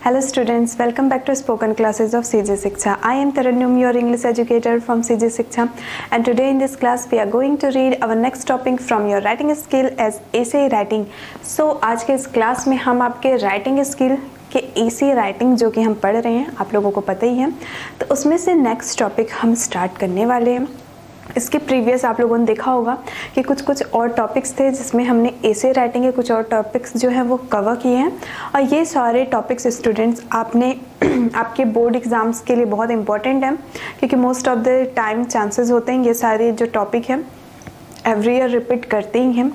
Hello students, welcome back to spoken classes of CG Shiksha. I am Tarannum, your English educator from CG Shiksha, and today in this class we are going to read our next topic from your writing skill as essay writing. So आज के इस class में हम आपके writing skill के essay writing जो कि हम पढ़ रहे हैं, आप लोगों को पता ही है, तो उसमें से नेक्स्ट टॉपिक हम स्टार्ट करने वाले हैं। इसके प्रीवियस आप लोगों ने देखा होगा कि कुछ और टॉपिक्स थे जिसमें हमने एसे राइटिंग के कुछ और टॉपिक्स जो हैं वो कवर किए हैं, और ये सारे टॉपिक्स स्टूडेंट्स आपने आपके बोर्ड एग्ज़ाम्स के लिए बहुत इंपॉर्टेंट है, क्योंकि most of the time chances होते हैं ये सारे जो टॉपिक हैं एवरी ईयर रिपीट करते ही हैं।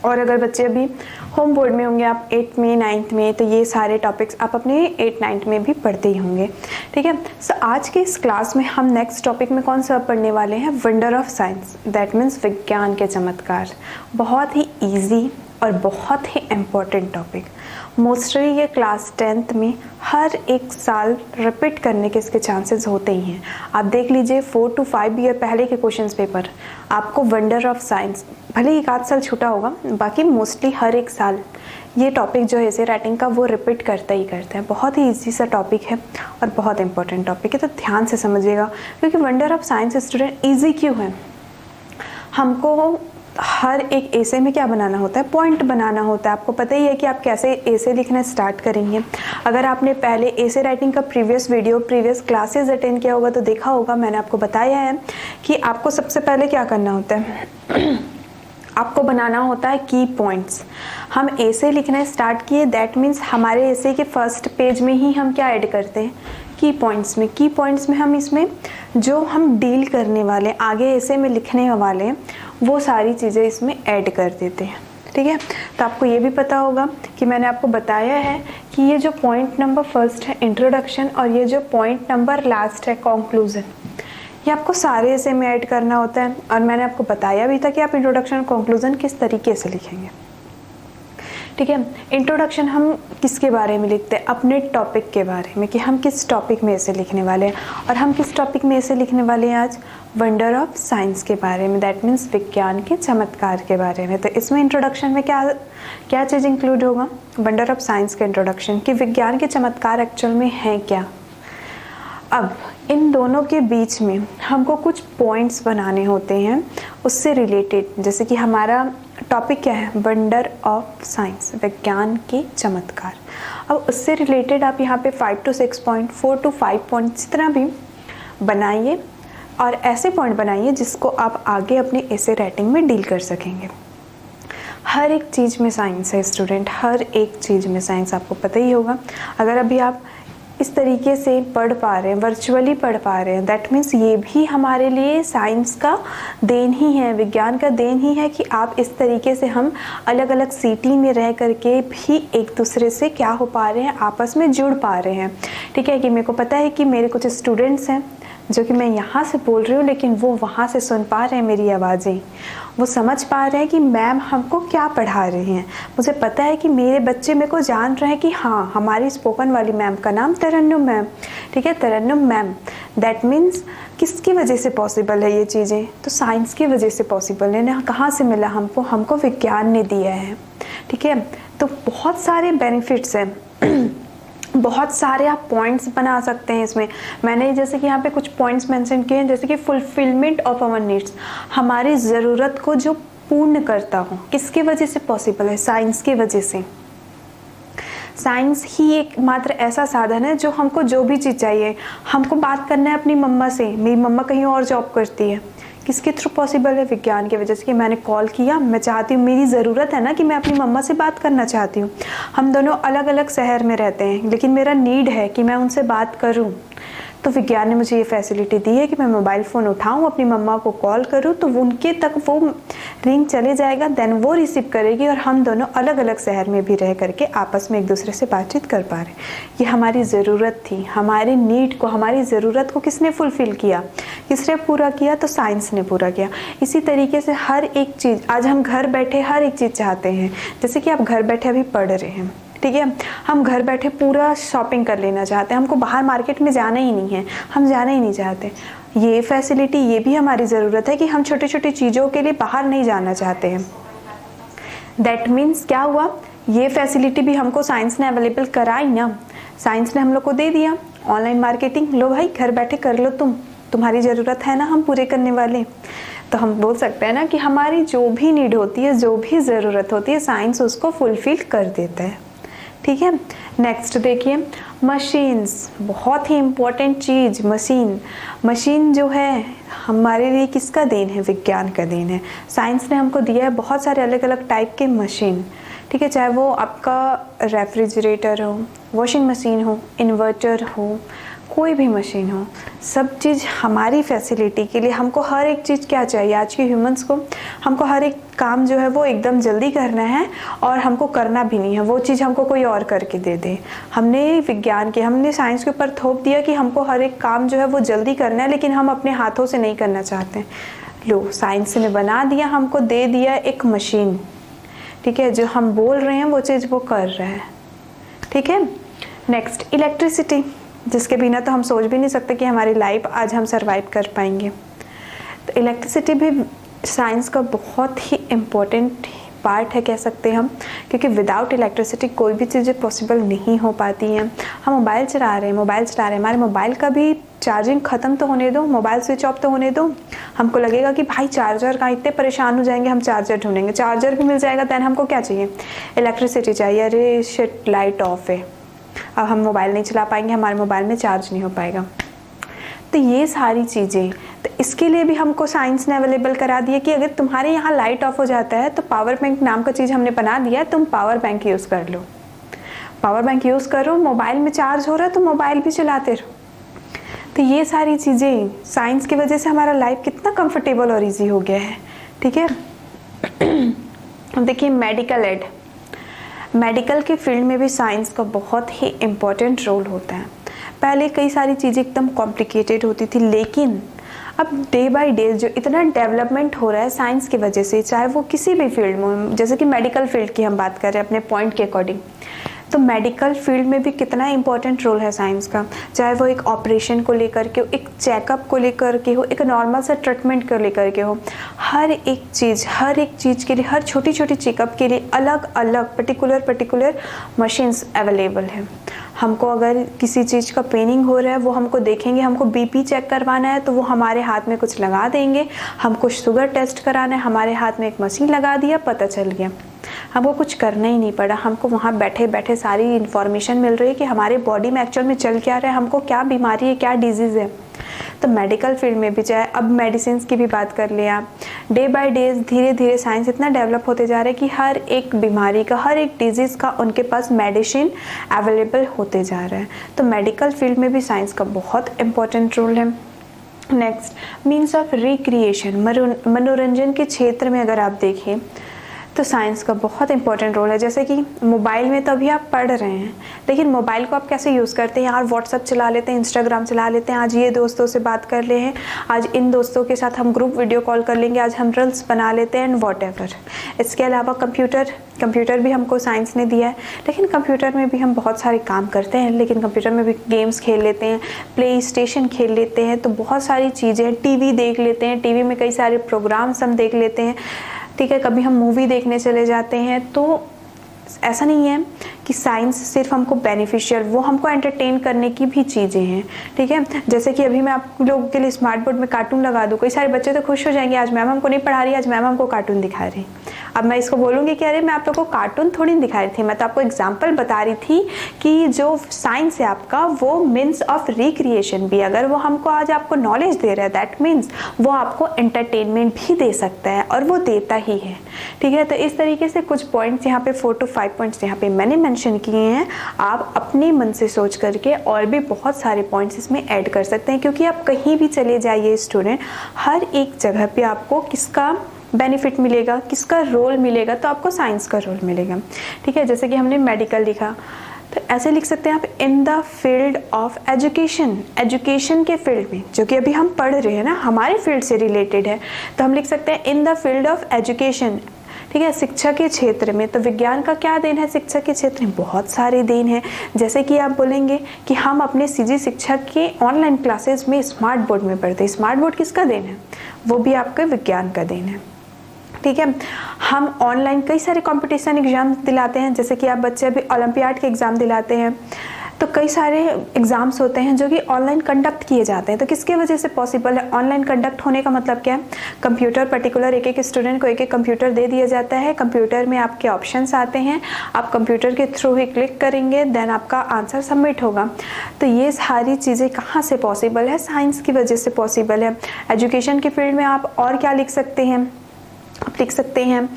और अगर बच्चे अभी होम बोर्ड में होंगे, आप 8th में 9th में, तो ये सारे टॉपिक्स आप अपने 8th 9th में भी पढ़ते ही होंगे। ठीक है, सो आज के इस क्लास में हम नेक्स्ट टॉपिक में कौन सा पढ़ने वाले हैं? Wonder of science, that means विज्ञान के चमत्कार। बहुत ही ईजी और बहुत ही इम्पोर्टेंट टॉपिक। मोस्टली ये क्लास 10th में हर एक साल रिपीट करने के इसके चांसेस होते ही हैं। आप देख लीजिए 4 to 5 ईयर पहले के क्वेश्चंस पेपर आपको वंडर ऑफ साइंस, भले एक आध साल छूटा होगा, बाकी मोस्टली हर एक साल ये टॉपिक जो है ऐसे राइटिंग का वो रिपीट करता ही करता है। बहुत ही ईजी सा टॉपिक है और बहुत इंपॉर्टेंट टॉपिक है, तो ध्यान से समझिएगा। क्योंकि wonder of science student easy क्यों है? हमको हर एक एसे में क्या बनाना होता है? पॉइंट बनाना होता है। आपको पता ही है कि आप कैसे एसे लिखना स्टार्ट करेंगे। अगर आपने पहले एसे राइटिंग का प्रीवियस क्लासेस अटेंड किया होगा तो देखा होगा, मैंने आपको बताया है कि आपको सबसे पहले क्या करना होता है आपको बनाना होता है की पॉइंट्स। हम एसे लिखना स्टार्ट किए, दैट मीन्स हमारे एसे के फर्स्ट पेज में ही हम क्या ऐड करते हैं? की पॉइंट्स में। की पॉइंट्स में हम इसमें जो हम डील करने वाले, आगे एसे में लिखने वाले, वो सारी चीज़ें इसमें ऐड कर देते हैं। ठीक है, तो आपको ये भी पता होगा कि मैंने आपको बताया है कि ये जो पॉइंट नंबर फर्स्ट है इंट्रोडक्शन, और ये जो पॉइंट नंबर लास्ट है कंक्लूजन, ये आपको सारे एसे में ऐड करना होता है। और मैंने आपको बताया भी था कि आप इंट्रोडक्शन कंक्लूजन किस तरीके से लिखेंगे। ठीक है, इंट्रोडक्शन हम किसके बारे में लिखते हैं? अपने टॉपिक के बारे में, कि हम किस टॉपिक में ऐसे लिखने वाले हैं। और हम किस टॉपिक में ऐसे लिखने वाले हैं आज? वंडर ऑफ साइंस के बारे में, दैट मीन्स विज्ञान के चमत्कार के बारे में। तो इसमें इंट्रोडक्शन में क्या चीज़ इंक्लूड होगा? वंडर ऑफ साइंस का इंट्रोडक्शन, कि विज्ञान के चमत्कार एक्चुअल में हैं क्या। अब इन दोनों के बीच में हमको कुछ पॉइंट्स बनाने होते हैं उससे रिलेटेड। जैसे कि हमारा टॉपिक क्या है? वंडर ऑफ साइंस, विज्ञान के चमत्कार। अब उससे रिलेटेड आप यहाँ पे 5 to 6 पॉइंट, 4 to 5 पॉइंट जितना भी बनाइए, और ऐसे पॉइंट बनाइए जिसको आप आगे अपने एसे राइटिंग में डील कर सकेंगे। हर एक चीज़ में साइंस है स्टूडेंट, हर एक चीज़ में साइंस, आपको पता ही होगा। अगर अभी आप इस तरीके से पढ़ पा रहे हैं, वर्चुअली पढ़ पा रहे हैं, दैट मीन्स ये भी हमारे लिए साइंस का देन ही है, विज्ञान का देन ही है कि आप इस तरीके से हम अलग अलग सिटी में रह करके भी एक दूसरे से क्या हो पा रहे हैं, आपस में जुड़ पा रहे हैं। ठीक है, कि मेरे को पता है कि मेरे कुछ स्टूडेंट्स हैं जो कि मैं यहाँ से बोल रही हूँ लेकिन वो वहाँ से सुन पा रहे हैं मेरी आवाज़ें, वो समझ पा रहे हैं कि मैम हमको क्या पढ़ा रहे हैं। मुझे पता है कि मेरे बच्चे मेरे को जान रहे हैं कि हाँ, हमारी स्पोकन वाली मैम का नाम तरन्नुम मैम। ठीक है, तरन्नुम मैम, दैट मीन्स किसकी वजह से पॉसिबल है ये चीज़ें? तो साइंस की वजह से पॉसिबल है ना। कहाँ से मिला हमको विज्ञान ने दिया है। ठीक है, तो बहुत सारे बेनिफिट्स हैं बहुत सारे आप पॉइंट्स बना सकते हैं इसमें। मैंने जैसे कि यहाँ पे कुछ पॉइंट्स मेंशन किए हैं, जैसे कि फुलफिलमेंट ऑफ आवर नीड्स, हमारी ज़रूरत को जो पूर्ण करता हो। किसकी वजह से पॉसिबल है? साइंस की वजह से। साइंस ही एक मात्र ऐसा साधन है जो हमको जो भी चीज़ चाहिए, हमको बात करना है अपनी मम्मा से, मेरी मम्मा कहीं और जॉब करती है, किसके थ्रू पॉसिबल है? विज्ञान की वजह से। कि मैंने कॉल किया, मैं चाहती हूँ, मेरी ज़रूरत है ना कि मैं अपनी मम्मा से बात करना चाहती हूँ। हम दोनों अलग अलग शहर में रहते हैं लेकिन मेरा नीड है कि मैं उनसे बात करूँ, तो विज्ञान ने मुझे ये फैसिलिटी दी है कि मैं मोबाइल फ़ोन उठाऊँ, अपनी मम्मा को कॉल करूँ, तो उनके तक वो रिंग चले जाएगा, देन वो रिसीव करेगी, और हम दोनों अलग अलग शहर में भी रह करके आपस में एक दूसरे से बातचीत कर पा रहे। ये हमारी ज़रूरत थी, हमारे नीड को, हमारी ज़रूरत को किसने फुलफ़िल किया? किसने पूरा किया? तो साइंस ने पूरा किया। इसी तरीके से हर एक चीज़, आज हम घर बैठे हर एक चीज़ चाहते हैं। जैसे कि आप घर बैठे अभी पढ़ रहे हैं, ठीक है, हम घर बैठे पूरा शॉपिंग कर लेना चाहते हैं, हमको बाहर मार्केट में जाना ही नहीं है, हम जाना ही नहीं चाहते। ये फैसिलिटी, ये भी हमारी ज़रूरत है कि हम छोटी छोटी चीज़ों के लिए बाहर नहीं जाना चाहते हैं। दैट मीन्स क्या हुआ? ये फैसिलिटी भी हमको साइंस ने अवेलेबल कराई ना। साइंस ने हम लोग को दे दिया ऑनलाइन मार्केटिंग, लो भाई घर बैठे कर लो, तुम्हारी ज़रूरत है ना, हम पूरे करने वाले। तो हम बोल सकते हैं ना कि हमारी जो भी नीड होती है, जो भी ज़रूरत होती है, साइंस उसको फुलफिल कर देता है। ठीक है, नेक्स्ट देखिए मशीन्स, बहुत ही इम्पोर्टेंट चीज़ मशीन जो है हमारे लिए किसका देन है, विज्ञान का देन है। साइंस ने हमको दिया है बहुत सारे अलग अलग टाइप के मशीन, ठीक है, चाहे वो आपका रेफ्रिजरेटर हो, वॉशिंग मशीन हो, इन्वर्टर हो, कोई भी मशीन हो, सब चीज़ हमारी फैसिलिटी के लिए। हमको हर एक चीज़ क्या चाहिए, आज के ह्यूमंस को हमको हर एक काम जो है वो एकदम जल्दी करना है, और हमको करना भी नहीं है, वो चीज़ हमको कोई और करके दे दे। हमने साइंस के ऊपर थोप दिया कि हमको हर एक काम जो है वो जल्दी करना है, लेकिन हम अपने हाथों से नहीं करना चाहते। लो, साइंस ने बना दिया, हमको दे दिया एक मशीन, ठीक है, जो हम बोल रहे हैं वो चीज़ वो कर रहा है। ठीक है, नेक्स्ट इलेक्ट्रिसिटी, जिसके बिना तो हम सोच भी नहीं सकते कि हमारी लाइफ आज हम सरवाइव कर पाएंगे। तो इलेक्ट्रिसिटी भी साइंस का बहुत ही इम्पोर्टेंट पार्ट है, कह सकते हैं हम, क्योंकि विदाउट इलेक्ट्रिसिटी कोई भी चीज़ें पॉसिबल नहीं हो पाती हैं। हम मोबाइल चला रहे हैं, हमारे मोबाइल का भी चार्जिंग ख़त्म तो होने दो, मोबाइल स्विच ऑफ तो होने दो। हमको लगेगा कि भाई चार्जर का, इतने परेशान हो जाएंगे, हम चार्जर ढूंढेंगे, चार्जर भी मिल जाएगा, दैन हमको क्या चाहिए, इलेक्ट्रिसिटी चाहिए। अरे शिट, लाइट ऑफ है, अब हम मोबाइल नहीं चला पाएंगे, हमारे मोबाइल में चार्ज नहीं हो पाएगा। तो ये सारी चीज़ें, तो इसके लिए भी हमको साइंस ने अवेलेबल करा दिया कि अगर तुम्हारे यहाँ लाइट ऑफ हो जाता है तो पावर बैंक नाम का चीज़ हमने बना दिया, तुम पावर बैंक यूज़ कर लो, पावर बैंक यूज़ करो, मोबाइल में चार्ज हो रहा है तो मोबाइल भी चलाते रहो। तो ये सारी चीज़ें साइंस की वजह से हमारा लाइफ कितना कंफर्टेबल और ईजी हो गया है। ठीक है, देखिए मेडिकल के फील्ड में भी साइंस का बहुत ही इम्पोर्टेंट रोल होता है। पहले कई सारी चीज़ें एकदम कॉम्प्लिकेटेड होती थी, लेकिन अब डे बाय डे जो इतना डेवलपमेंट हो रहा है साइंस की वजह से, चाहे वो किसी भी फील्ड में, जैसे कि मेडिकल फील्ड की हम बात कर रहे हैं अपने पॉइंट के अकॉर्डिंग, तो मेडिकल फील्ड में भी कितना इंपॉर्टेंट रोल है साइंस का। चाहे वो एक ऑपरेशन को लेकर के हो, एक चेकअप को लेकर के हो, एक नॉर्मल सा ट्रीटमेंट को लेकर के हो, हर एक चीज़ के लिए, हर छोटी छोटी चेकअप के लिए अलग अलग पर्टिकुलर मशीन्स अवेलेबल है। हमको अगर किसी चीज़ का पेनिंग हो रहा है, वो हमको देखेंगे, हमको बीपी चेक करवाना है तो वो हमारे हाथ में कुछ लगा देंगे, हमको शुगर टेस्ट कराना है, हमारे हाथ में एक मशीन लगा दिया, पता चल गया, हमको कुछ करना ही नहीं पड़ा, हमको वहाँ बैठे बैठे सारी इन्फॉर्मेशन मिल रही है कि हमारे बॉडी में एक्चुअल में चल क्या रहा है, हमको क्या बीमारी है, क्या डिजीज़ है। तो मेडिकल फील्ड में भी, चाहे अब मेडिसिन की भी बात कर लिया आप, डे बाय डे धीरे धीरे साइंस इतना डेवलप होते जा रहा है कि हर एक बीमारी का, हर एक डिजीज़ का उनके पास मेडिसिन अवेलेबल होते जा रहा है। तो मेडिकल फील्ड में भी साइंस का बहुत इम्पोर्टेंट रोल है। नेक्स्ट, मीन्स ऑफ रिक्रिएशन, मनोरंजन के क्षेत्र में अगर आप देखें तो साइंस का बहुत इंपॉर्टेंट रोल है। जैसे कि मोबाइल में तो अभी आप पढ़ रहे हैं, लेकिन मोबाइल को आप कैसे यूज़ करते हैं, यार व्हाट्सअप चला लेते हैं, इंस्टाग्राम चला लेते हैं, आज ये दोस्तों से बात कर ले हैं, आज इन दोस्तों के साथ हम ग्रुप वीडियो कॉल कर लेंगे, आज हम रील्स बना लेते हैं, एंड व्हाटएवर। इसके अलावा कंप्यूटर भी हमको साइंस ने दिया है, लेकिन कंप्यूटर में भी हम बहुत सारे काम करते हैं, लेकिन कंप्यूटर में भी गेम्स खेल लेते हैं, प्ले स्टेशन खेल लेते हैं, तो बहुत सारी चीज़ें, टीवी देख लेते हैं, टीवी में कई सारे प्रोग्राम्स हम देख लेते हैं। ठीक है, कभी हम मूवी देखने चले जाते हैं। तो ऐसा नहीं है कि साइंस सिर्फ हमको बेनिफिशियल, वो हमको एंटरटेन करने की भी चीज़ें हैं। ठीक है, जैसे कि अभी मैं आप लोगों के लिए स्मार्ट बोर्ड में कार्टून लगा दूँ, कई सारे बच्चे तो खुश हो जाएंगे, आज मैम हमको नहीं पढ़ा रही, आज मैम हमको कार्टून दिखा रही। अब मैं इसको बोलूँगी कि अरे मैं आप लोगों को कार्टून थोड़ी नहीं दिखा रही थी, मैं तो आपको एग्जाम्पल बता रही थी कि जो साइंस है आपका, वो मीन्स ऑफ रिक्रिएशन भी, अगर वो हमको आज आपको नॉलेज दे रहा है, दैट मीन्स वो आपको एंटरटेनमेंट भी दे सकता है, और वो देता ही है। ठीक है, तो इस तरीके से कुछ पॉइंट्स यहाँ पे 4 to 5 पॉइंट्स यहाँ पे मैंने मेंशन किए हैं। आप अपने मन से सोच करके और भी बहुत सारे पॉइंट्स इसमें ऐड कर सकते हैं, क्योंकि आप कहीं भी चले जाइए स्टूडेंट, हर एक जगह पे आपको किसका बेनिफिट मिलेगा, किसका रोल मिलेगा, तो आपको साइंस का रोल मिलेगा। ठीक है, जैसे कि हमने मेडिकल लिखा, तो ऐसे लिख सकते हैं आप इन the field of education, education के फील्ड में, जो कि अभी हम पढ़ रहे हैं ना, हमारे फील्ड से रिलेटेड है, तो हम लिख सकते हैं इन द फील्ड ऑफ एजुकेशन। ठीक है, शिक्षा के क्षेत्र में, तो विज्ञान का क्या देन है शिक्षा के क्षेत्र में, बहुत सारे देन हैं। जैसे कि आप बोलेंगे कि हम अपने सीजी शिक्षा के ऑनलाइन क्लासेस में स्मार्ट बोर्ड में पढ़ते हैं, स्मार्ट बोर्ड किसका देन है, वो भी आपके विज्ञान का देन है। ठीक है, हम ऑनलाइन कई सारे कंपटीशन एग्जाम दिलाते हैं, जैसे कि आप बच्चे अभी ओलंपियाड के एग्ज़ाम दिलाते हैं, तो कई सारे एग्ज़ाम्स होते हैं जो कि ऑनलाइन कंडक्ट किए जाते हैं। तो किसकी वजह से पॉसिबल है? ऑनलाइन कंडक्ट होने का मतलब क्या है? कंप्यूटर, पर्टिकुलर एक एक स्टूडेंट को एक एक कंप्यूटर दे दिया जाता है। कंप्यूटर में आपके ऑप्शंस आते हैं, आप कंप्यूटर के थ्रू ही क्लिक करेंगे, देन आपका आंसर सबमिट होगा। तो ये सारी चीज़ें कहाँ से पॉसिबल है? साइंस की वजह से पॉसिबल है। एजुकेशन के फील्ड में आप और क्या लिख सकते हैं? आप लिख सकते हैं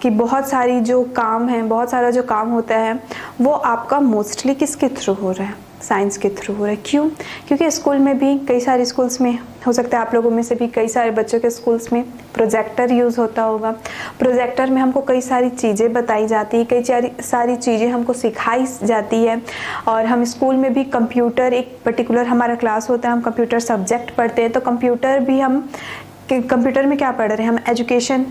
कि बहुत सारी जो काम है, बहुत सारा जो काम होता है वो आपका मोस्टली किसके थ्रू हो रहा है? साइंस के थ्रू हो रहा है। क्यों? क्योंकि स्कूल में भी, कई सारे स्कूल्स में, हो सकता है आप लोगों में से भी कई सारे बच्चों के स्कूल्स में प्रोजेक्टर यूज़ होता होगा। प्रोजेक्टर में हमको कई सारी चीज़ें बताई जाती है, कई सारी चीज़ें हमको सिखाई जाती है। और हम स्कूल में भी कंप्यूटर, एक पर्टिकुलर हमारा क्लास होता है, हम कंप्यूटर सब्जेक्ट पढ़ते हैं। तो कंप्यूटर भी हम, कंप्यूटर में क्या पढ़ रहे हैं हम? एजुकेशन,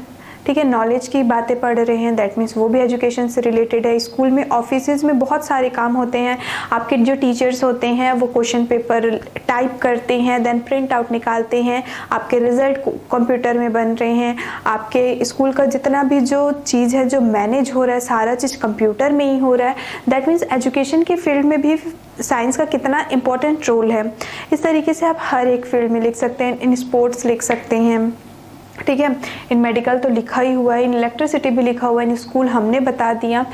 ठीक है, नॉलेज की बातें पढ़ रहे हैं, दैट मीन्स वो भी एजुकेशन से रिलेटेड है। स्कूल में, ऑफिसेज में बहुत सारे काम होते हैं। आपके जो टीचर्स होते हैं वो क्वेश्चन पेपर टाइप करते हैं, देन प्रिंट आउट निकालते हैं, आपके रिजल्ट कंप्यूटर में बन रहे हैं। आपके स्कूल का जितना भी जो चीज़ है, जो मैनेज हो रहा है, सारा चीज़ कंप्यूटर में ही हो रहा है। दैट मीन्स एजुकेशन के फील्ड में भी साइंस का कितना इंपॉर्टेंट रोल है। इस तरीके से आप हर एक फील्ड में लिख सकते हैं। इन स्पोर्ट्स लिख सकते हैं, ठीक है, इन मेडिकल तो लिखा ही हुआ है, इन इलेक्ट्रिसिटी भी लिखा हुआ है, इन स्कूल हमने बता दिया।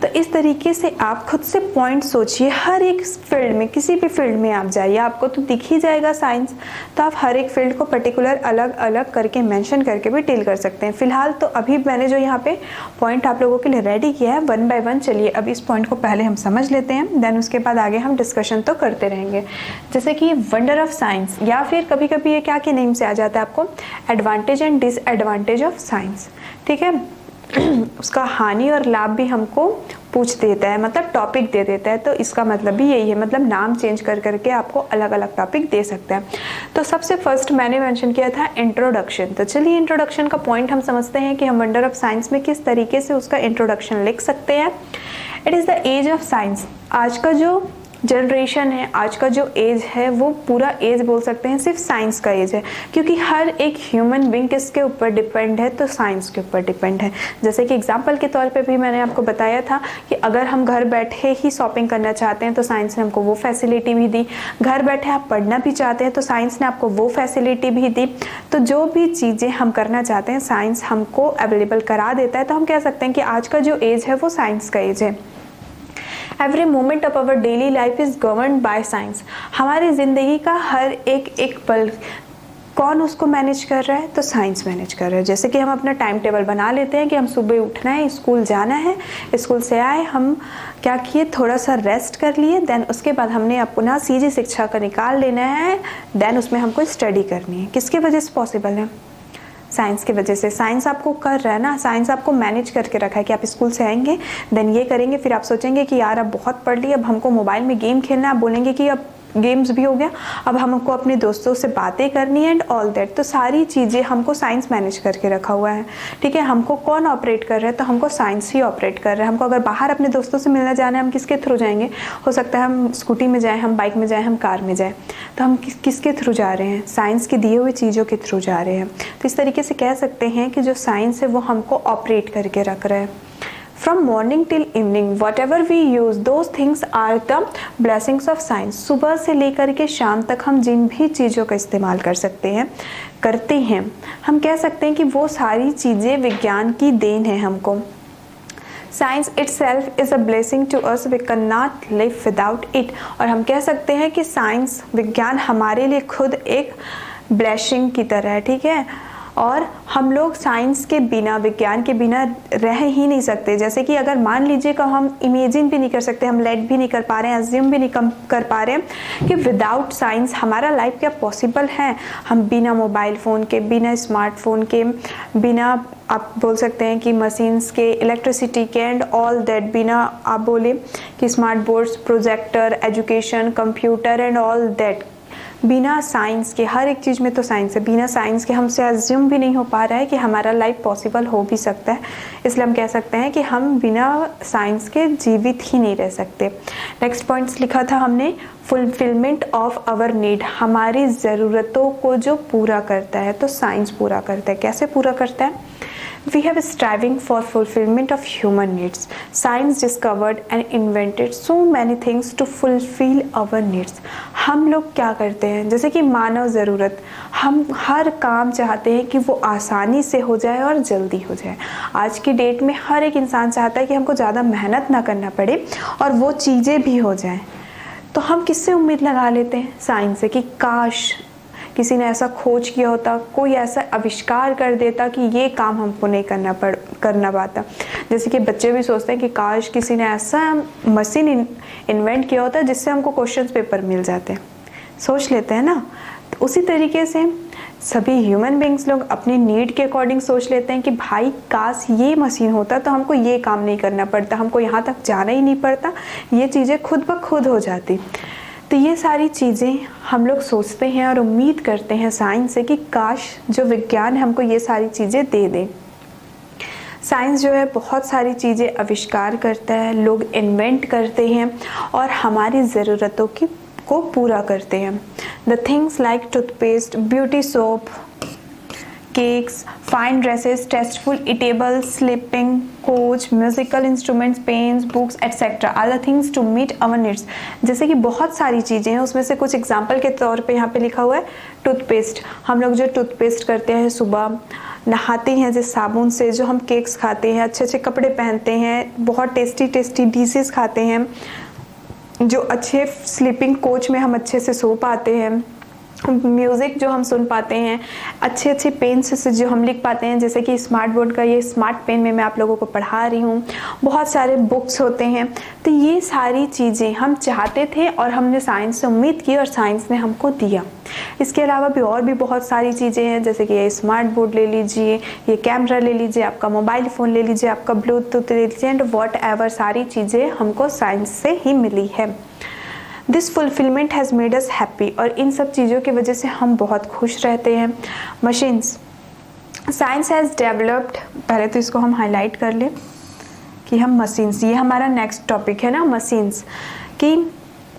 तो इस तरीके से आप खुद से पॉइंट सोचिए, हर एक फील्ड में, किसी भी फील्ड में आप जाइए, आपको तो दिख ही जाएगा साइंस। तो आप हर एक फील्ड को पर्टिकुलर अलग अलग करके मेंशन करके भी डील कर सकते हैं। फिलहाल तो अभी मैंने जो यहाँ पे पॉइंट आप लोगों के लिए रेडी किया है, 1 बाय 1 चलिए अब इस पॉइंट को पहले हम समझ लेते हैं, देन उसके बाद आगे हम डिस्कशन तो करते रहेंगे। जैसे कि वंडर ऑफ साइंस, या फिर कभी कभी ये क्या के नेम से आ जाता है आपको? Advantage and disadvantage of science, ठीक है। उसका हानि और लाभ भी हमको पूछ देता है, मतलब टॉपिक दे देता है। तो इसका मतलब भी यही है, मतलब नाम चेंज कर करके आपको अलग अलग टॉपिक दे सकता है। तो सबसे फर्स्ट मैंने मेंशन किया था इंट्रोडक्शन। तो चलिए इंट्रोडक्शन का पॉइंट हम समझते हैं कि हम वंडर ऑफ साइंस में किस तरीके से उसका इंट्रोडक्शन लिख सकते हैं। It is the age of science. आज का जो जनरेशन है, आज का जो एज है, वो पूरा एज बोल सकते हैं सिर्फ साइंस का एज है, क्योंकि हर एक ह्यूमन बीइंग किसके ऊपर डिपेंड है? तो साइंस के ऊपर डिपेंड है। जैसे कि एग्जांपल के तौर पे भी मैंने आपको बताया था कि अगर हम घर बैठे ही शॉपिंग करना चाहते हैं तो साइंस ने हमको वो फैसिलिटी भी दी। घर बैठे आप पढ़ना भी चाहते हैं तो साइंस ने आपको वो फैसिलिटी भी दी। तो जो भी चीज़ें हम करना चाहते हैं साइंस हमको अवेलेबल करा देता है। तो हम कह सकते हैं कि आज का जो एज है वो साइंस का एज है। Every moment of our daily life is governed by science. हमारी ज़िंदगी का हर एक पल कौन उसको मैनेज कर रहा है? तो साइंस मैनेज कर रहा है। जैसे कि हम अपना टाइम टेबल बना लेते हैं कि हम सुबह उठना है, स्कूल जाना है, स्कूल से आए, हम क्या किए, थोड़ा सा रेस्ट कर लिए, देन उसके बाद हमने अपना सीजी शिक्षा का निकाल लेना है, देन उसमें हमको स्टडी करनी है। किसकी वजह से पॉसिबल है? साइंस की वजह से। साइंस आपको कर रहा है ना, साइंस आपको मैनेज करके रखा है कि आप स्कूल से आएंगे, देन ये करेंगे, फिर आप सोचेंगे कि यार अब बहुत पढ़ लिया, अब हमको मोबाइल में गेम खेलना है। आप बोलेंगे कि अब गेम्स भी हो गया, अब हमको अपने दोस्तों से बातें करनी है एंड ऑल दैट। तो सारी चीज़ें हमको साइंस मैनेज करके रखा हुआ है, ठीक है। हमको कौन ऑपरेट कर रहा है? तो हमको साइंस ही ऑपरेट कर रहा है। हमको अगर बाहर अपने दोस्तों से मिलना जाना है, हम किसके थ्रू जाएंगे? हो सकता है हम स्कूटी में जाएँ, हम बाइक में जाएँ, हम कार में जाएँ। तो हम किसके थ्रू जा रहे हैं? साइंस के दिए हुए चीज़ों के थ्रू जा रहे हैं। तो इस तरीके से कह सकते हैं कि जो साइंस है वो हमको ऑपरेट करके रख रहा है। From morning till evening, whatever we use, those things are the blessings of science. सुबह से लेकर के शाम तक हम जिन भी चीज़ों का इस्तेमाल कर सकते हैं, करते हैं, हम कह सकते हैं कि वो सारी चीज़ें विज्ञान की देन है हमको। Science itself is a blessing to us. We cannot live without it. और हम कह सकते हैं कि साइंस, विज्ञान हमारे लिए खुद एक ब्लेसिंग की तरह है, ठीक है। और हम लोग साइंस के बिना, विज्ञान के बिना रह ही नहीं सकते। जैसे कि अगर मान लीजिए कि हम इमेजिन भी नहीं कर सकते, हम लेट भी नहीं कर पा रहे हैं, अज्यूम भी नहीं कर पा रहे हैं कि विदाउट साइंस हमारा लाइफ क्या पॉसिबल है। हम बिना मोबाइल फ़ोन के, बिना स्मार्टफोन के, बिना आप बोल सकते हैं कि मशीन्स के, इलेक्ट्रिसिटी के एंड ऑल दैट, बिना आप बोले कि smart boards, projector, education, computer and all that, बिना साइंस के, हर एक चीज़ में तो साइंस है, बिना साइंस के हमसे अज्यूम भी नहीं हो पा रहा है कि हमारा लाइफ पॉसिबल हो भी सकता है। इसलिए हम कह सकते हैं कि हम बिना साइंस के जीवित ही नहीं रह सकते। नेक्स्ट पॉइंट्स लिखा था हमने, फुलफिलमेंट ऑफ आवर नीड, हमारी ज़रूरतों को जो पूरा करता है तो साइंस पूरा करता है। कैसे पूरा करता है? We have striving for fulfillment of human needs. Science discovered and invented so many things to fulfill our needs. हम लोग क्या करते हैं, जैसे कि मानव ज़रूरत, हम हर काम चाहते हैं कि वो आसानी से हो जाए और जल्दी हो जाए। आज की डेट में हर एक इंसान चाहता है कि हमको ज़्यादा मेहनत ना करना पड़े और वो चीज़ें भी हो जाएं। तो हम किससे उम्मीद लगा लेते हैं? साइंस से, कि काश किसी ने ऐसा खोज किया होता, कोई ऐसा आविष्कार कर देता कि ये काम हमको नहीं करना पाता। जैसे कि बच्चे भी सोचते हैं कि काश किसी ने ऐसा मशीन इन्वेंट किया होता जिससे हमको क्वेश्चन पेपर मिल जाते हैं, सोच लेते हैं ना। तो उसी तरीके से सभी ह्यूमन बींग्स लोग अपनी नीड के अकॉर्डिंग सोच लेते हैं कि भाई काश ये मशीन होता तो हमको ये काम नहीं करना पड़ता, हमको यहाँ तक जाना ही नहीं पड़ता, ये चीज़ें खुद ब खुद हो जाती। तो ये सारी चीज़ें हम लोग सोचते हैं और उम्मीद करते हैं साइंस से कि काश जो विज्ञान हमको ये सारी चीज़ें दे दे। साइंस जो है बहुत सारी चीज़ें आविष्कार करता है, लोग इन्वेंट करते हैं और हमारी ज़रूरतों को पूरा करते हैं। The things like toothpaste, beauty soap, cakes, fine dresses, tasteful eatables, sleeping coach, musical instruments, pens, books, etc. are the things to meet our needs. जैसे कि बहुत सारी चीज़ें हैं, उसमें से कुछ एग्जाम्पल के तौर पे यहाँ पे लिखा हुआ है टूथपेस्ट। हम लोग जो टूथपेस्ट करते हैं, सुबह नहाते हैं जिस साबुन से, जो हम केक्स खाते हैं, अच्छे अच्छे कपड़े पहनते हैं, बहुत टेस्टी टेस्टी डिशेस खाते हैं, जो अच्छे स्लीपिंग कोच में हम अच्छे से सो पाते हैं, म्यूज़िक जो हम सुन पाते हैं, अच्छे अच्छे पेन से जो हम लिख पाते हैं, जैसे कि स्मार्ट बोर्ड का ये स्मार्ट पेन में मैं आप लोगों को पढ़ा रही हूँ, बहुत सारे बुक्स होते हैं। तो ये सारी चीज़ें हम चाहते थे और हमने साइंस से उम्मीद की और साइंस ने हमको दिया। इसके अलावा भी और भी बहुत सारी चीज़ें हैं, जैसे कि ये स्मार्ट बोर्ड ले लीजिए, ये कैमरा ले लीजिए, आपका मोबाइल फ़ोन ले लीजिए, आपका ब्लूटूथ ले लीजिए, एंड वॉट एवर सारी चीज़ें हमको साइंस से ही मिली है। This fulfilment has made us happy, और इन सब चीज़ों की वजह से हम बहुत खुश रहते हैं। मशीन्स, साइंस हैज़ डेवलप्ड, पहले तो इसको हम हाईलाइट कर लें कि हम मशीन्स, ये हमारा नेक्स्ट टॉपिक है ना, मशीन्स, कि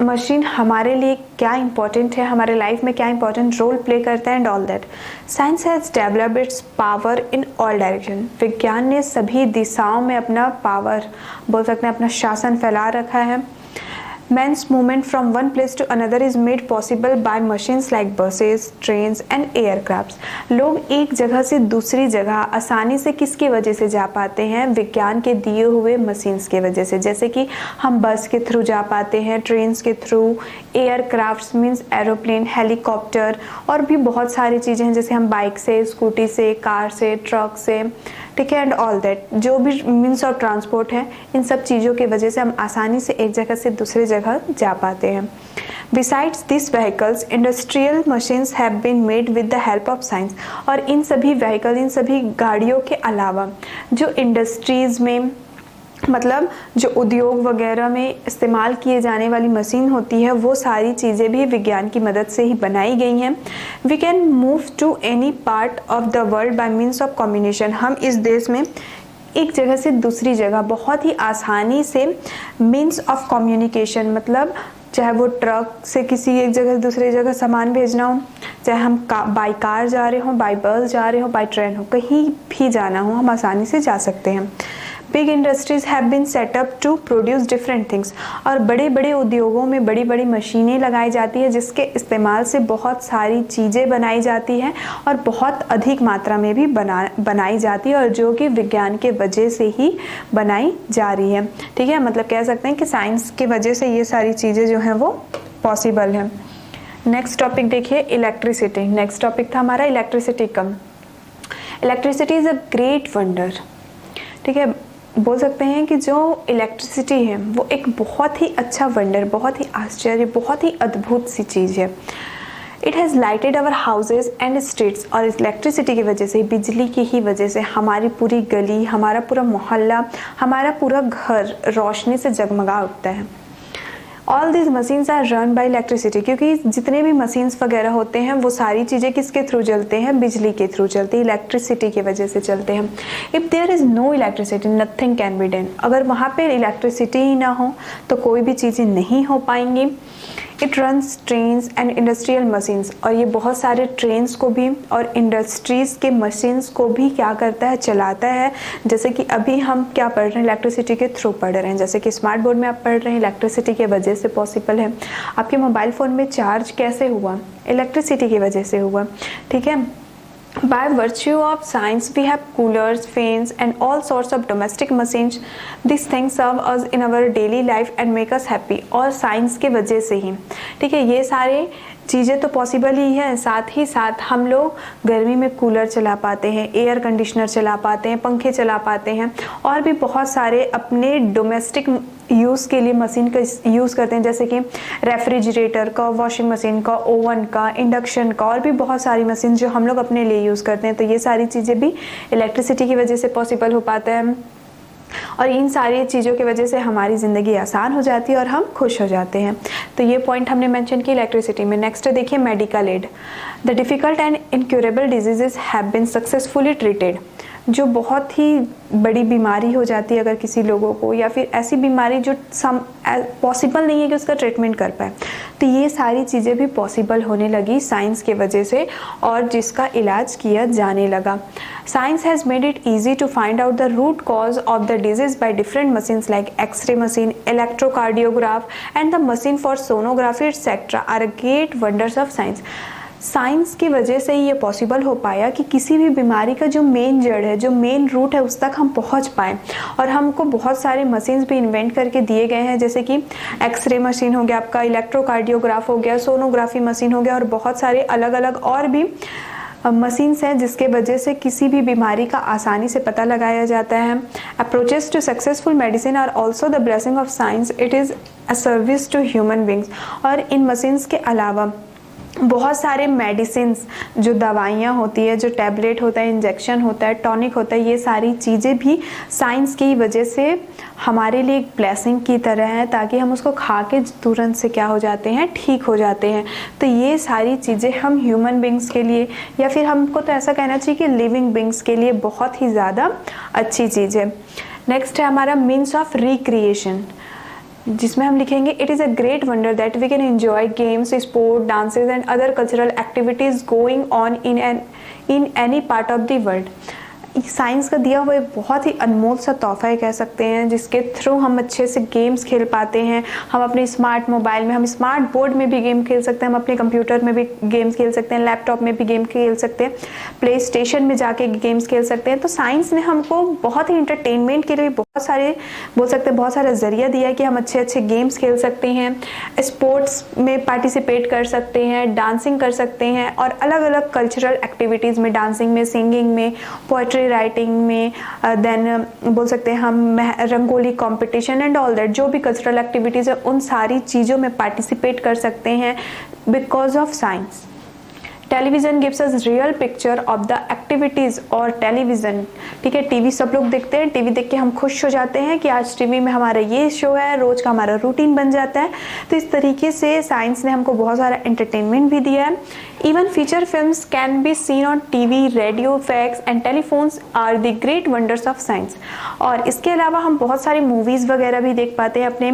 मशीन हमारे लिए क्या इंपॉर्टेंट है, हमारे लाइफ में क्या इंपॉर्टेंट रोल प्ले करता है, and all that. Science has developed it's power in all direction, विज्ञान ने सभी दिशाओं में अपना पावर, बोल सकते हैं अपना शासन फैला रखा है। Man's movement from one place to another is made possible by machines like buses, trains and aircrafts. लोग एक जगह से दूसरी जगह आसानी से किसकी वजह से जा पाते हैं? विज्ञान के दिए हुए मशीन्स के वजह से। जैसे कि हम बस के थ्रू जा पाते हैं, ट्रेन्स के through, aircrafts means aeroplane, helicopter, और भी बहुत सारी चीज़ें हैं, जैसे हम बाइक से, स्कूटी से, कार से, ट्रक से, ठीक है, एंड ऑल दैट, जो भी मीन्स ऑफ ट्रांसपोर्ट है, इन सब चीज़ों की वजह से हम आसानी से एक जगह से दूसरी जगह जा पाते हैं। Besides this vehicles, industrial machines have been made with the help of science, और इन सभी व्हीकल, इन सभी गाड़ियों के अलावा जो इंडस्ट्रीज़ में, मतलब जो उद्योग वगैरह में इस्तेमाल किए जाने वाली मशीन होती है, वो सारी चीज़ें भी विज्ञान की मदद से ही बनाई गई हैं। We can move to any part of the world by means of communication, हम इस देश में एक जगह से दूसरी जगह बहुत ही आसानी से, मीन्स ऑफ कम्युनिकेशन, मतलब चाहे वो ट्रक से किसी एक जगह से दूसरी जगह सामान भेजना हो, चाहे हम बाई कार जा रहे हो, बाई बस जा रहे हो, बाई ट्रेन हो, कहीं भी जाना हो, हम आसानी से जा सकते हैं। Big industries have been set up to produce different things, और बड़े बड़े उद्योगों में बड़ी बड़ी मशीनें लगाई जाती है, जिसके इस्तेमाल से बहुत सारी चीज़ें बनाई जाती हैं और बहुत अधिक मात्रा में भी बनाई जाती है, और जो कि विज्ञान के वजह से ही बनाई जा रही है। ठीक है, मतलब कह सकते हैं कि साइंस की वजह से ये सारी चीज़ें जो हैं वो पॉसिबल है। नेक्स्ट टॉपिक देखिए, इलेक्ट्रिसिटी। नेक्स्ट टॉपिक था हमारा electricity come. Electricity is a great wonder, ठीक है, बोल सकते हैं कि जो इलेक्ट्रिसिटी है वो एक बहुत ही अच्छा वंडर, बहुत ही आश्चर्य, बहुत ही अद्भुत सी चीज़ है। It has lighted our houses and streets, और इलेक्ट्रिसिटी की वजह से, बिजली की ही वजह से हमारी पूरी गली, हमारा पूरा मोहल्ला, हमारा पूरा घर रोशनी से जगमगा उठता है। All this machines are run by electricity, क्योंकि जितने भी मशीन्स वगैरह होते हैं वो सारी चीज़ें किसके थ्रू चलते हैं? बिजली के थ्रू चलते हैं, इलेक्ट्रिसिटी की वजह से चलते हैं। If there is no electricity nothing can be done, अगर वहाँ पे इलेक्ट्रिसिटी ही ना हो तो कोई भी चीज़ें नहीं हो पाएंगी। It runs trains and industrial machines, और ये बहुत सारे ट्रेन्स को भी और इंडस्ट्रीज़ के मशीन्स को भी क्या करता है, चलाता है। जैसे कि अभी हम क्या पढ़ रहे हैं, इलेक्ट्रिसिटी के थ्रू पढ़ रहे हैं। जैसे कि स्मार्ट बोर्ड में आप पढ़ रहे हैं, इलेक्ट्रिसिटी के वजह से पॉसिबल है। आपके मोबाइल फ़ोन में चार्ज कैसे हुआ, इलेक्ट्रिसिटी की वजह से हुआ, ठीक है। By virtue of science, we have coolers, fans, and all sorts of domestic machines. These things serve us in our daily life and make us happy. और साइंस के वजह से ही, ठीक है, ये सारे चीज़ें तो पॉसिबल ही है। साथ ही साथ हम लोग गर्मी में कूलर चला पाते हैं, एयर कंडीशनर चला पाते हैं, पंखे चला पाते हैं, और भी बहुत सारे अपने डोमेस्टिक यूज़ के लिए मशीन का यूज़ करते हैं, जैसे कि रेफ्रिजरेटर का, वॉशिंग मशीन का, ओवन का, इंडक्शन का, और भी बहुत सारी मशीन जो हम लोग अपने लिए यूज़ करते हैं। तो ये सारी चीज़ें भी इलेक्ट्रिसिटी की वजह से पॉसिबल हो पाता है, और इन सारी चीज़ों की वजह से हमारी ज़िंदगी आसान हो जाती है और हम खुश हो जाते हैं। तो ये पॉइंट हमने मेंशन की इलेक्ट्रिसिटी में। नेक्स्ट देखिए medical aid. The difficult and incurable diseases have been successfully treated. जो बहुत ही बड़ी बीमारी हो जाती है अगर किसी लोगों को, या फिर ऐसी बीमारी जो पॉसिबल नहीं है कि उसका ट्रीटमेंट कर पाए, तो ये सारी चीज़ें भी पॉसिबल होने लगी साइंस के वजह से, और जिसका इलाज किया जाने लगा। Science has made it easy to find out the root cause of the disease by different machines like x-ray machine, electrocardiograph and the machine for sonography etcetera are great wonders of science. Science की वजह से ही ये possible हो पाया कि किसी भी बीमारी का जो मेन जड़ है, जो मेन रूट है, उस तक हम पहुंच पाएँ। और हमको बहुत सारे मशीन्स भी इन्वेंट करके दिए गए हैं, जैसे कि एक्सरे मशीन हो गया आपका, इलेक्ट्रोकार्डियोग्राफ हो गया, सोनोग्राफी मशीन हो गया, और बहुत सारे अलग अलग और भी मशीन्स हैं जिसके वजह से किसी भी बीमारी का आसानी से पता लगाया जाता है। Approaches to successful medicine are also the blessing of science, it is a service to human beings. और इन मशीन्स के अलावा बहुत सारे मेडिसिन्स, जो दवाइयाँ होती है, जो टैबलेट होता है, इंजेक्शन होता है, टॉनिक होता है, ये सारी चीज़ें भी साइंस की वजह से हमारे लिए एक ब्लेसिंग की तरह है, ताकि हम उसको खा के तुरंत से क्या हो जाते हैं, ठीक हो जाते हैं। तो ये सारी चीज़ें हम ह्यूमन बींग्स के लिए, या फिर हमको तो ऐसा कहना चाहिए कि लिविंग बींग्स के लिए बहुत ही ज़्यादा अच्छी चीज़ है। नेक्स्ट है हमारा मीन्स ऑफ रिक्रिएशन, जिसमें हम लिखेंगे it is a great wonder that we can enjoy games, sport, dances and other cultural activities going on in any part of the world. Science का दिया हुआ एक बहुत ही अनमोल सा तोहफा है कह सकते हैं, जिसके थ्रू हम अच्छे से गेम्स खेल पाते हैं। हम अपने स्मार्ट मोबाइल में, हम स्मार्ट बोर्ड में भी गेम खेल सकते हैं, हम अपने कंप्यूटर में भी गेम्स खेल सकते हैं, लैपटॉप में भी गेम खेल सकते हैं, प्ले स्टेशन में जाके गेम्स खेल सकते हैं। तो साइंस ने हमको बहुत ही इंटरटेनमेंट के लिए बहुत सारे, बोल सकते हैं बहुत सारा ज़रिया दिया है कि हम अच्छे अच्छे गेम्स खेल सकते हैं, स्पोर्ट्स में पार्टिसिपेट कर सकते हैं, डांसिंग कर सकते हैं, और अलग अलग कल्चरल एक्टिविटीज़ में, डांसिंग में, सिंगिंग में, पोएट्री राइटिंग में, देन बोल सकते हैं हम rangoli competition and all that, जो भी कल्चरल एक्टिविटीज़ है उन सारी चीज़ों में पार्टिसिपेट कर सकते हैं because of science. Television gives us real picture of the activities और टेलीविज़न, ठीक है, टीवी सब लोग देखते हैं, टीवी देख के हम खुश हो जाते हैं कि आज टीवी में हमारा ये शो है, रोज़ का हमारा रूटीन बन जाता है। तो इस तरीके से साइंस ने हमको बहुत सारा एंटरटेनमेंट भी दिया है। Even feature films can be seen on TV, radio, fax and telephones are the great wonders of science. और इसके अलावा हम बहुत सारी मूवीज़ वगैरह भी देख पाते हैं अपने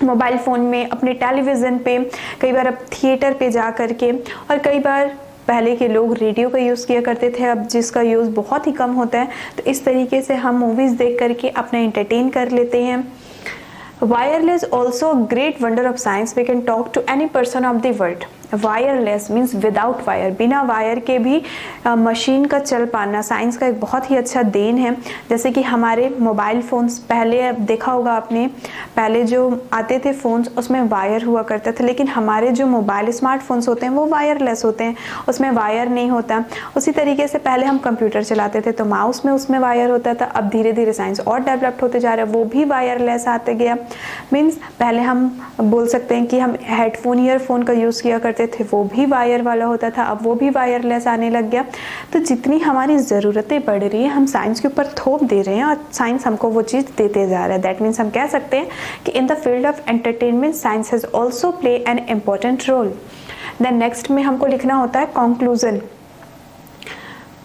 मोबाइल फ़ोन में, अपने टेलीविज़न पे, कई बार अब थिएटर पे जा कर के, और कई बार पहले के लोग रेडियो का यूज़ किया करते थे, अब जिसका यूज़ बहुत ही कम होता है। तो इस तरीके से हम मूवीज़ देख करके अपना एंटरटेन कर लेते हैं। Wireless also great wonder of science, we can talk to any person of the world. Wireless means without wire, बिना वायर के भी मशीन का चल पाना साइंस का एक बहुत ही अच्छा देन है। जैसे कि हमारे मोबाइल फ़ोन्स, पहले देखा होगा आपने, पहले जो आते थे फ़ोन्स उसमें वायर हुआ करता था, लेकिन हमारे जो मोबाइल स्मार्टफोन्स होते हैं वो वायरलेस होते हैं, उसमें वायर नहीं होता। उसी तरीके से पहले हम कंप्यूटर चलाते थे तो माउस में उसमें वायर होता था, अब धीरे धीरे साइंस और डेवलप्ड होते जा रहा है, वो भी वायरलेस आते गया। मीन्स पहले हम बोल सकते हैं कि हम हेडफोन, ईयरफोन का यूज़ किया करते थे, वो भी वायर वाला होता था, अब वो भी वायरलेस आने लग गया। तो जितनी हमारी ज़रूरतें बढ़ रही है हम साइंस के ऊपर थोप दे रहे हैं और साइंस हमको वो चीज़ देते जा रहा है। दैट मीन्स हम कह सकते हैं कि in the field of entertainment science has also play an important role. Then next में हमको लिखना होता है कंक्लूजन।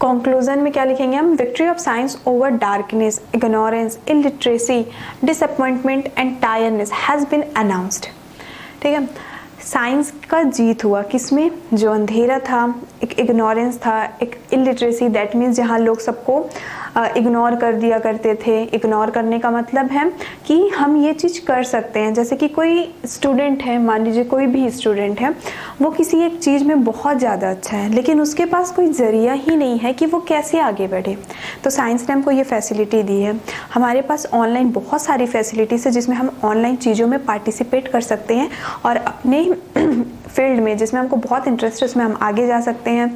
कंक्लूजन में क्या लिखेंगे हम? Victory of science over darkness, ignorance, illiteracy, disappointment and tiredness has been announced. ठीक है, साइंस का जीत हुआ किसमें? जो अंधेरा था, एक इग्नोरेंस था, एक इलिटरेसी, दैट मीन्स जहाँ लोग सबको इग्नोर कर दिया करते थे। इग्नोर करने का मतलब है कि हम ये चीज़ कर सकते हैं। जैसे कि कोई स्टूडेंट है, मान लीजिए कोई भी स्टूडेंट है, वो किसी एक चीज़ में बहुत ज़्यादा अच्छा है, लेकिन उसके पास कोई ज़रिया ही नहीं है कि वो कैसे आगे बढ़े। तो साइंस ने हमको ये फैसिलिटी दी है। हमारे पास ऑनलाइन बहुत सारी फैसिलिटीज़ है जिसमें हम ऑनलाइन चीज़ों में पार्टिसिपेट कर सकते हैं और अपने फील्ड में जिसमें हमको बहुत इंटरेस्ट है उसमें हम आगे जा सकते हैं।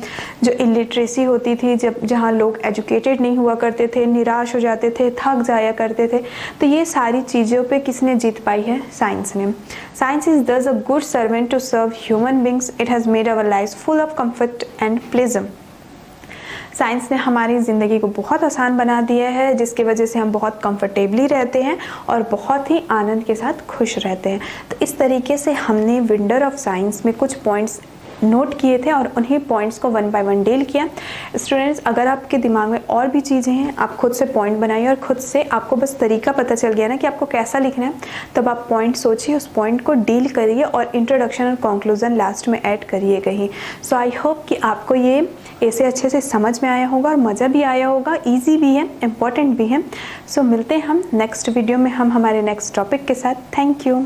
जो इलिटरेसी होती थी, जहाँ लोग एजुकेटेड नहीं हुआ करते थे, निराश हो जाते थे, थक जाया करते थे, तो ये सारी चीज़ों पे किसने जीत पाई है? साइंस ने। Science is thus a good servant to serve human beings. It has made our life full of comfort and pleasure. Science ने हमारी ज़िंदगी को बहुत आसान बना दिया है, जिसकी वजह से हम बहुत कंफर्टेबली रहते हैं और बहुत ही आनंद के साथ खुश रहते हैं। तो इस तरीके से हमने विंडर ऑफ साइंस में कुछ पॉइंट्स नोट किए थे और उन्हीं पॉइंट्स को वन बाय वन डील किया। स्टूडेंट्स, अगर आपके दिमाग में और भी चीज़ें हैं, आप खुद से पॉइंट बनाइए और खुद से आपको बस तरीका पता चल गया ना कि आपको कैसा लिखना है, तब आप पॉइंट सोचिए, उस पॉइंट को डील करिए और इंट्रोडक्शन और कंक्लूजन लास्ट में ऐड करिए कहीं। सो आई होप कि आपको ये ऐसे अच्छे से समझ में आया होगा और मज़ा भी आया होगा, ईजी भी है, इम्पॉर्टेंट भी है। सो मिलते हैं हम नेक्स्ट वीडियो में हम हमारे नेक्स्ट टॉपिक के साथ। Thank you.